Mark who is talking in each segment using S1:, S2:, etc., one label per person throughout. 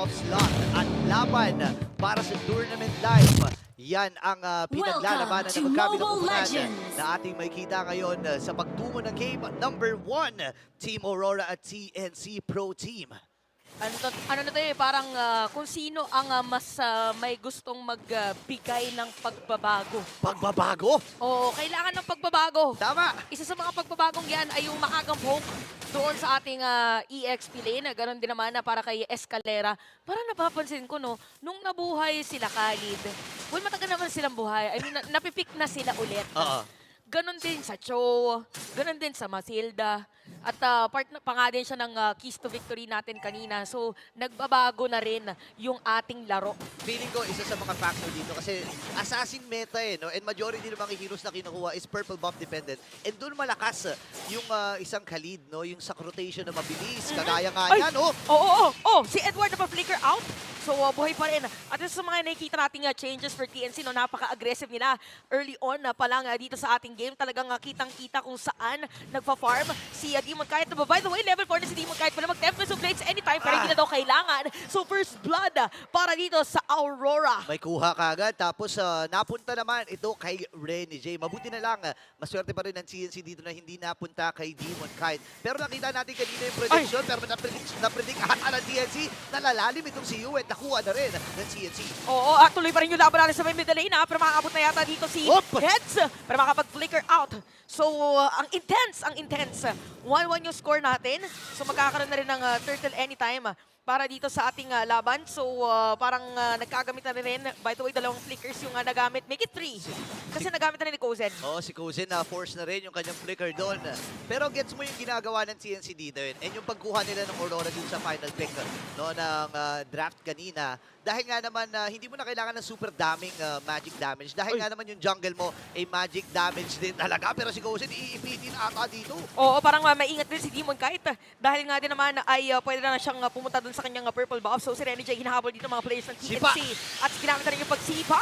S1: playoff slot at laban para sa tournament life. Yan ang pinaglalabanan ng magkabilang
S2: Mobile
S1: koponan
S2: Legends.
S1: na ating makikita ngayon sa pagtungo ng game number 1, Team Aurora at TNC Pro Team.
S3: Ano na tayo parang kung sino ang mas may gustong magbigay ng pagbabago.
S1: Pagbabago?
S3: Oo, kailangan ng pagbabago.
S1: Tama!
S3: Isa sa mga pagbabagong yan ay yung maagang poke doon sa ating EXP lane. Ganon din naman na para kay Escalera. Parang napapansin ko, no, nung nabuhay sila Khalid, well, matagal naman silang buhay. I mean, napipick na sila ulit.
S1: Oo.
S3: Ganon din sa Cho, ganon din sa Masilda. At part na pa nga din siya ng keys to victory natin kanina. So, nagbabago na rin yung ating laro.
S1: Feeling ko isa sa mga factor dito kasi assassin meta no? And majority ng mga heroes na kinukuha is purple buff dependent. And doon malakas yung isang Khalid, no? Yung sack rotation na mabilis. Kagaya nga yan, oh!
S3: Oo, si Edward na pa-flicker out. So, buhay pa rin. At isa sa mga nakikita nating changes for TNC, no, napaka-aggressive nila early on pa lang dito sa ating game. Talagang kitang-kita kung saan nagpa-farm si Demon Kite. By the way, level 4 na si Demon Kite. Pwede mag-Tempest of Blades anytime, pero hindi na daw kailangan. So, first blood para dito sa Aurora.
S1: May kuha kagad. Tapos napunta naman ito kay Renny J. Mabuti na lang. Maswerte pa rin ng CNC dito na hindi napunta kay Demon Kite. Pero nakita natin kanina yung prediction. Pero na-predict ata ng TNC na lalalim itong si Uwet. Nakuha na rin ng CNC.
S3: Oo, tuloy pa rin yung laban natin sa may middle lane, pero makakabot na yata dito si Heads para makapag-flicker out. So, ang intense. 1-1 yung score natin. So, magkakaroon na rin ng turtle anytime para dito sa ating laban. So, parang nagkagamit na rin. By the way, dalawang flickers yung nagamit. Make it 3. Kasi nagamit na rin ni Kozen.
S1: Oo, si Kozen na-force na rin yung kanyang flicker doon. Pero gets mo yung ginagawa ng TNC dito yun. And yung pagkuha nila ng Aurora dun sa final pick no, ng draft kanina. Dahil nga naman, hindi mo na kailangan ng super daming magic damage. Dahil nga naman yung jungle mo ay magic damage din talaga. Pero si Kozen, iipitin ata dito.
S3: Oo, parang maingat din si Demon Kite. Dahil nga din naman ay pwede na siyang pumunta dun sa kanyang purple buff. So si Renny J hinahabol dito mga players ng TNC.
S1: Sipa.
S3: At ginamit na rin yung pagsipa.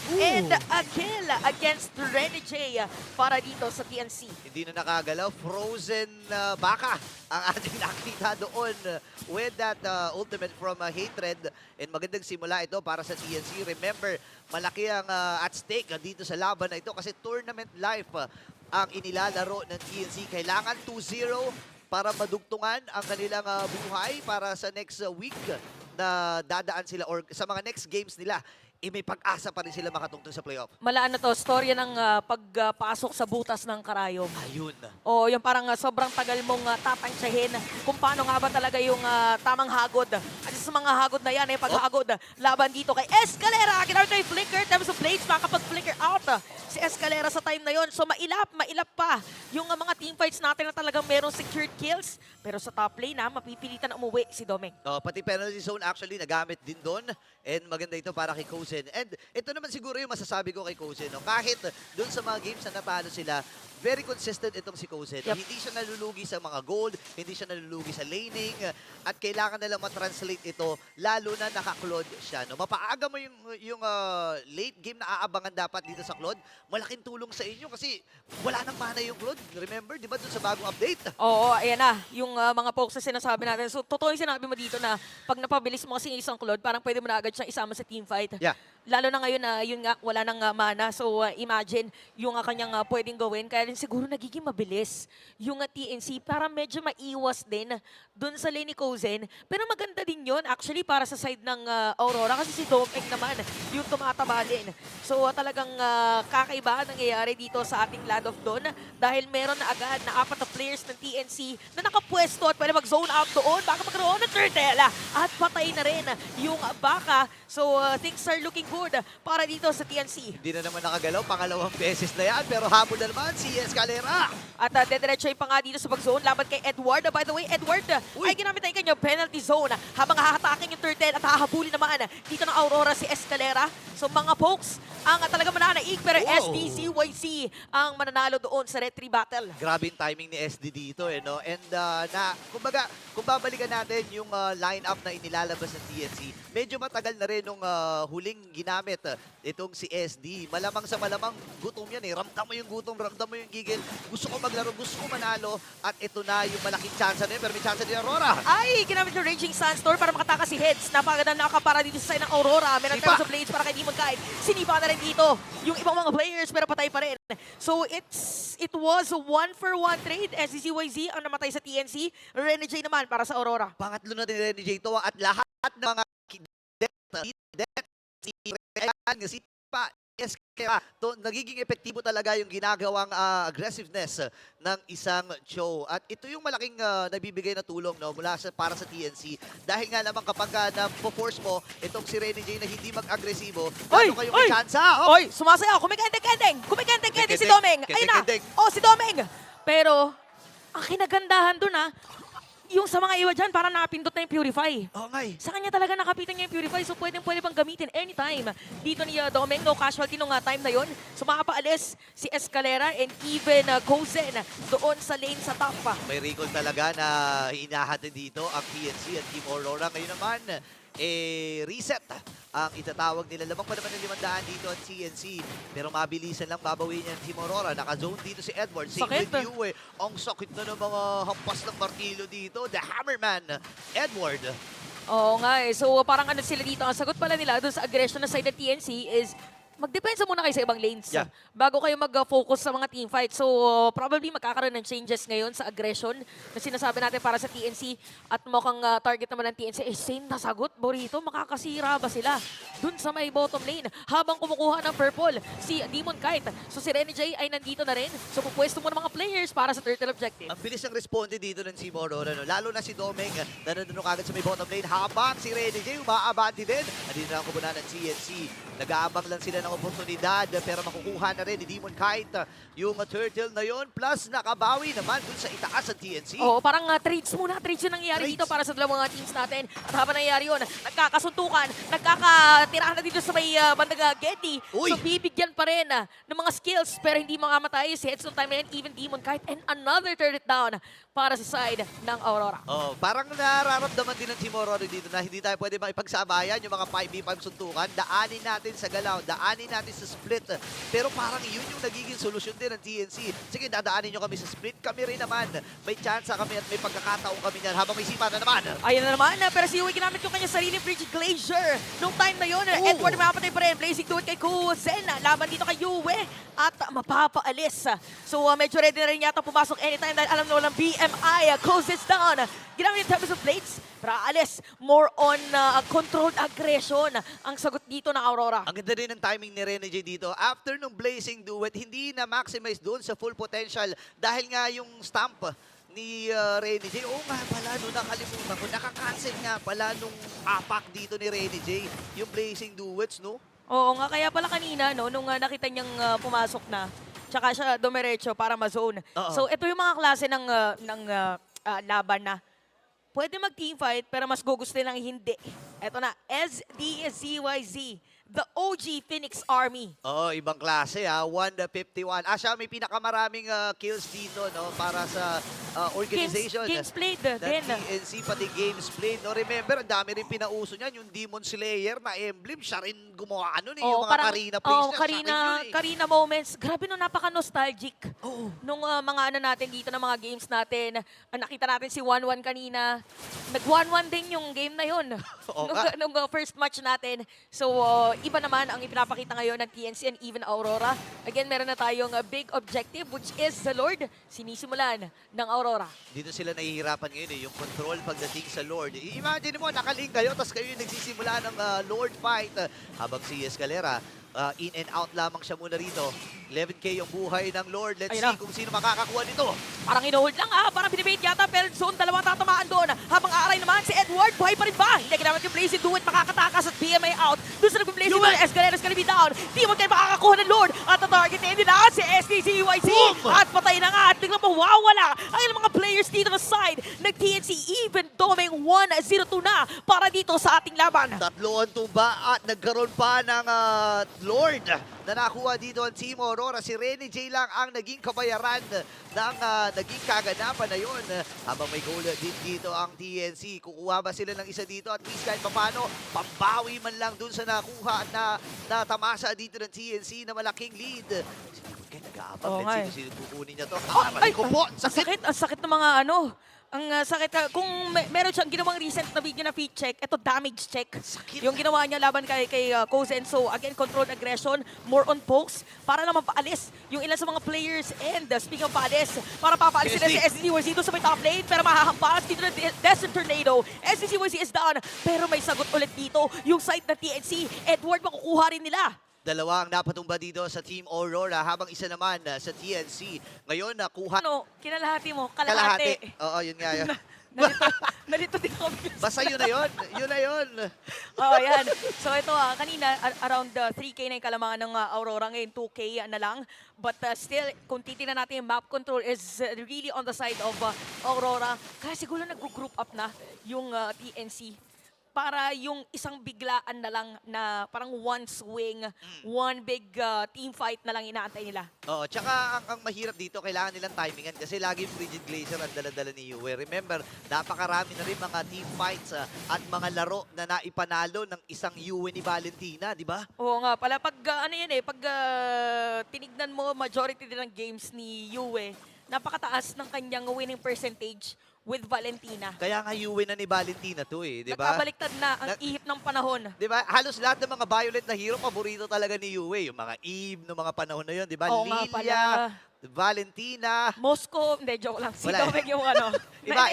S3: And a kill against Renny J para dito sa TNC.
S1: Hindi na nakagalaw. Frozen baka ang ating nakita doon with that ultimate from Hatred. And magandang simula ito para sa TNC. Remember, malaki ang at stake dito sa laban na ito kasi tournament life ang inilalaro ng TNC. Kailangan 2-0 para madugtungan ang kanilang buhay para sa next week na dadaan sila or sa mga next games nila. May pag-asa pa rin sila makatungtong sa playoff.
S3: Malaan na to, storya ng pagpasok sa butas ng karayom.
S1: Ayun.
S3: O yung parang sobrang tagal mong tatansyahin kung paano nga ba talaga yung tamang hagod. At sa mga hagod na yan, paghagod, laban dito kay Escalera. Ginamit na yung flicker, tapos sa blades, makakapag-flicker out si Escalera sa time na yon. So mailap pa yung mga teamfights natin na talagang merong secured kills. Pero sa top lane, mapipilitan na umuwi si Domeng.
S1: Pati penalty zone actually nagamit din doon. And maganda ito para kay Kozen. And ito naman siguro yung masasabi ko kay Kozen. No? Kahit doon sa mga games na napalo sila, very consistent itong si Kozen.
S3: Yep.
S1: Hindi siya nalulugi sa mga gold, hindi siya nalulugi sa laning, at kailangan nila matranslate ito, lalo na naka-Claude siya. No? Mapaaga mo yung late game na aabangan dapat dito sa Claude, malaking tulong sa inyo kasi wala nang mana yung Claude. Remember, di ba doon sa bagong update?
S3: Oo, ayan na, yung mga pokes na sinasabi natin. So, totoo yung sinabi mo dito na pag napabilis mo kasi yung isang Claude, parang pwede mo na agad siyang isama sa teamfight.
S1: Yeah.
S3: Lalo na ngayon na yun nga, wala nang mana. So, imagine yung kanyang pwedeng gawin. Kaya rin siguro nagiging mabilis yung TNC para medyo maiwas din dun sa lane ni Kozen. Pero maganda din yun actually para sa side ng Aurora kasi si Domeng naman yung tumataba din. So, talagang kakaiba nangyayari dito sa ating Land of Dawn dahil meron na agad na 4 na players ng TNC na nakapwesto at pwede mag-zone out doon. Baka magkaroon ng turtle at patay na rin yung baka. So, things are looking good para dito sa TNC.
S1: Hindi na naman nakagalaw, pangalawang beses na yan, pero habol na naman si Escalera.
S3: At dediretso pa nga dito sa pag-zone laban kay Edward. By the way, Edward ay ginamit na yung kanyang penalty zone habang hahatakin yung turtle at hahabulin naman dito ng Aurora si Escalera. So mga pokes ang talaga mananaig. Pero
S1: Wow.
S3: SDCYC ang mananalo doon sa Red 3 battle.
S1: Grabe yung timing ni SD dito no? And kumbaga, kung babalikan natin yung lineup na inilalabas ng TNC, medyo matagal na rin nung huling ginamit itong si SD. Malamang sa malamang gutom yan Ramdam mo yung gutom, ramdam mo yung gigil. Gusto ko maglaro, gusto ko manalo. At ito na yung malaking chance na yun. Pero may chance din Aurora.
S3: Ay, ginamit yung Raging Sandstorm para makatakas si Heads. Napakaganda nakapara dito sa side ng Aurora. Meron
S1: Sipa.
S3: terms of blades para kay Demon Kite. Sinipa na rin dito yung ibang mga players pero patay pa rin. So it was a 1-for-1 trade. SDCYZ ang namatay sa TNC. Renny J naman para sa Aurora.
S1: Pangatlo na din ni J to at lahat ng mga si Pa, kaya nagiging epektibo talaga yung ginagawang aggressiveness ng isang Cho. At ito yung malaking nabibigay na tulong mula para sa TNC. Dahil nga naman kapag na-force mo itong si Renny J na hindi mag-agresibo, paano kayong may chance?
S3: Oy, sumasayaw. Kumikendeng-kendeng. Kumikendeng-kendeng si Domeng. Ayun na. Oh, si Domeng. Pero, ang kinagandahan dun yung sa mga iwa dyan, parang nakapindot na yung Purify.
S1: Oo nga
S3: Sa kanya talaga nakapitan niya yung Purify, so pwede pang gamitin anytime. Dito ni Domeng, no casualty nung time na yon. So makapaalis si Escalera and even Kozen doon sa lane sa top.
S1: May recall talaga na hinahatid dito ang TNC at Team Aurora. Ngayon naman, reset ang itatawag nila. Lamang pa naman ng 500 dito ang TNC. Pero mabilisan lang babawiin niya ang Team Aurora. Naka-zone dito si Edward. Same
S3: Sakit.
S1: with you Ang sakit na ng mga hampas ng martilyo dito. The Hammerman, Edward.
S3: Oo nga So parang ano sila dito, ang sagot pala nila doon sa aggression na side ng TNC is magdepensa muna kayo sa ibang lanes
S1: Yeah.
S3: bago kayo mag-focus sa mga teamfight. So, probably magkakaroon ng changes ngayon sa aggression na sinasabi natin para sa TNC at mukhang target naman ng TNC. Same na sagot, Borito. Makakasira ba sila dun sa may bottom lane habang kumukuha ng purple si Demon Kite. So, si Renny J ay nandito na rin. So, pupwesto mo ng mga players para sa turtle objective.
S1: Ang bilis ng responde dito ng Team Aurora. Lalo na si Domeng na nandun kagad sa may bottom lane. Habang si Renny J umaabante din. Andito na ang kubunan ng TNC. Nag-aabang lang sila ng oportunidad pero makukuha na rin ni Demon Kite yung turtle na yon plus nakabawi naman dun sa itaas ng TNC.
S3: Oo, parang trades muna. Trades yung nangyayari
S1: Trades.
S3: dito para sa dalawang teams natin. At habang nangyayari yun, nagkakasuntukan, nagkakatirahan na dito sa may bandang Getty.
S1: Uy!
S3: So bibigyan pa rin ng mga skills pero hindi makamatay si Heads ng time na yan, even Demon Kite. And another turret down para sa side ng Aurora.
S1: Oh, parang nararamdaman din ng Team Aurora dito na hindi tayo pwede makipagsabayan yung mga 5v5 suntukan. Daanin natin sa galaw, daanin natin sa split. Pero parang yun yung nagiging solusyon din ng TNC. Sige, dadaanin nyo kami sa split. Kami rin naman. May chance kami at may pagkakataon kami niyan habang may sipa na naman.
S3: Ayun na naman, pero si Yui ginamit yung kanyang sariling Frigid Glacier. Nung time na yun, Edward mapatay pa rin. Blazing do it kay Kuzen. Laban dito kay Yui at mapapaalis. So medyo ready na rin yata pumasok anytime dahil alam na walang BMI. Kuzen's down. Ginamit yung Tempest of Blades para alis. More on controlled aggression ang sagot dito ng Aurora.
S1: Ang ganda rin ng timing ni Renny J dito. After nung Blazing Duet, hindi na maximize doon sa full potential dahil nga yung stamp ni Renny J. Oo nga pala, no, nakalimutan ko. Nakakancel nga pala nung apak dito ni Renny J. Yung Blazing Duets, no?
S3: Oo nga, kaya pala kanina, no, nung nakita niyang pumasok na, tsaka siya dumiretso para ma-zone.
S1: Oo.
S3: So, ito yung mga klase ng laban na pwede mag-teamfight, pero mas gugustuhin lang hindi. Ito na, SDCYZ, the OG Phoenix Army.
S1: Oo, ibang klase 151. Siya may pinakamaraming kills dito, no? Para sa organization.
S3: Games played
S1: ng
S3: din.
S1: TNC, pati games played. No, remember, ang dami rin pinauso niyan. Yung Demon Slayer na emblem, siya rin gumawa nun yung mga Karina plays niya. Sa akin yun,
S3: Karina moments. Grabe no, napaka-nostalgic.
S1: Oo.
S3: Nung mga ano natin dito, ng mga games natin. Nakita natin si 1-1 kanina. Nag-1-1 din yung game na yun.
S1: Oo
S3: nung first match natin. So, iba naman ang ipinapakita ngayon ng TNC and even Aurora. Again, meron na tayong big objective, which is the Lord. Sinisimulan ng Aurora.
S1: Dito sila nahihirapan ngayon yung control pagdating sa Lord. Imagine mo, nakaling kayo, tapos kayo yung nagsisimula ng Lord fight. Habang si Escalera, in and out lamang siya muna rito. 11K yung buhay ng Lord. Let's see kung sino makakakuha nito.
S3: Parang inuhold lang parang binibait yata, pero zone, dalawang tatamaan doon. Habang aaray naman si Edward, buhay pa rin ba? Hindi ginamit yung Blazing Do It, makakatakas at BMA out. Doon sa nag-Blazing Do It, Escalera's gonna be down. Di mo kayo makakakuha ng Lord. At ang target na nila si SDCYC. At patay na nga at biglang mawawala ang ilang mga players dito na side ng TNC. Even Domeng 1-0-2 na para dito sa ating laban.
S1: Tatlo ang tumba at nagkaroon pa ng Lord na nakuha dito ang Team Aurora. Si Rene J lang ang naging kabayaran ng naging kaganapan na yun. Habang may goal din dito ang TNC. Kukuha ba sila ng isa dito at least kahit papano, pambawi man lang dun sa nakuha at natamasa dito ng TNC na malaking lead. Kaya nag-aabang
S3: Oo
S1: din
S3: nga
S1: sino kukunin niya to.
S3: Ay,
S1: Ko po,
S3: ang sakit, ang sakit ng mga ano. Ang sakit kung meron siyang ginawang recent na video na feed check, ito damage check.
S1: Sakit.
S3: Yung ginawa niya laban kay Kozen. So again, controlled aggression, more on pokes para naman paalis yung ilan sa mga players. And speaking of paalis, para papaalis sila si SDCYZ doon sa may top lane, pero mahahampas dito na Desert Tornado. SDCYZ is down, pero may sagot ulit dito yung side na TNC. Edward, makukuha rin nila.
S1: Dalawa ang napatumba dito sa Team Aurora habang isa naman sa TNC. Ngayon nakuha
S3: Ano, kinalahati mo, kalahati.
S1: Oo, yun nga yun.
S3: Nalito din ako.
S1: Basta yun na yun. Yun na yun.
S3: Oh, yan. So ito, kanina around 3K na yung kalamangan ng Aurora. Ngayon 2K na lang. But still, kung titignan natin yung map control is really on the side of Aurora. Kaya siguro nag-group up na yung TNC. Para yung isang biglaan na lang na parang one swing, one big team fight na lang inaantay nila.
S1: Oo, tsaka ang mahirap dito, kailangan nilang timingan kasi lagi Frigid Glacier ang dala-dala ni Yue. Remember, napakarami na rin mga team fights at mga laro na naipanalo ng isang Yue ni Valentina, di ba?
S3: Oo nga pala, pag ano yan pag tinignan mo majority din ng games ni Yue, napakataas ng kanyang winning percentage with Valentina.
S1: Kaya nga Yue na ni Valentina to di ba?
S3: Nagkabaliktad na ang ihip ng panahon.
S1: Di ba? Halos lahat ng mga Violet na hero, paborito talaga ni Yue. Yung mga Eve, ng mga panahon na yun, di ba?
S3: Oo nga pala.
S1: Lilia, Valentina.
S3: Moscow, hindi, joke lang. Si
S1: Wala.
S3: Domeg yung ano.
S1: Iba.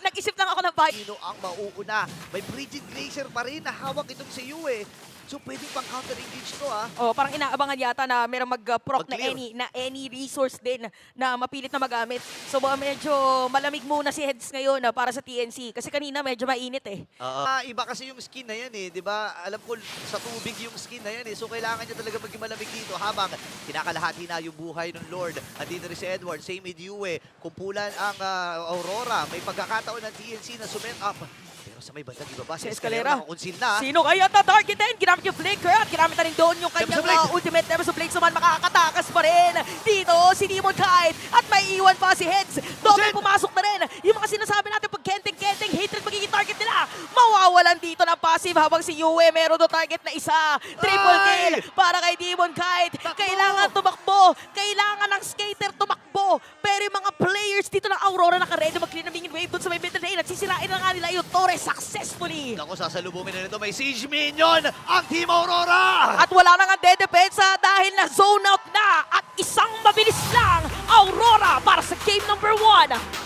S3: Nag-isip lang ako ng fight.
S1: Sino ang mauuna? May Frigid Glacier pa rin na hawak itong si Yue. So pwedeng pang counter-engage to
S3: Oh, parang inaabangan yata na merong mag-proc na
S1: Mag-clear.
S3: any resource din na mapilit na magamit. So medyo malamig muna si Heads ngayon para sa TNC kasi kanina medyo mainit
S1: Iba kasi yung skin na yan di ba? Alam ko sa tubig yung skin na yan So kailangan niya talaga maging malamig dito habang kinakalahati na yung buhay ng Lord. Andito rin si Edward, same with Yue. Kumpulan ang Aurora. May pagkakataon ng TNC na sumet up. Pero sa may bandang ibaba, si
S3: Escalera.
S1: nakakunsin na.
S3: Sino kaya ta-targetin? Ginamit yung Flicker at ginamit na rin doon yung
S1: Tempest
S3: kanyang
S1: of Blade.
S3: ultimate. Tempest of Blade naman makakatakas pa rin. Dito si Demon Kite at may iwan pa si Heads. Double
S1: Shit!
S3: pumasok na rin. Yung mga sinasabi natin pag kenteng-kenteng hatred magiging target nila. Mawawalan dito ng passive habang si Yue meron do target na isa. Triple
S1: Ay!
S3: kill para kay Demon Kite.
S1: Takbo!
S3: Kailangan tumakbo. Kailangan ng skater tumakbo. Pero yung mga players dito ng Aurora naka-ready mag-clear ng minion wave doon sa may middle lane at sisirain na nga nila yung Torres successfully.
S1: Naku, sasalubungin na nito. May Siege Minion ang Team Aurora!
S3: At wala nang ang dedepensa dahil na zone out na at isang mabilis lang Aurora para sa game number 1.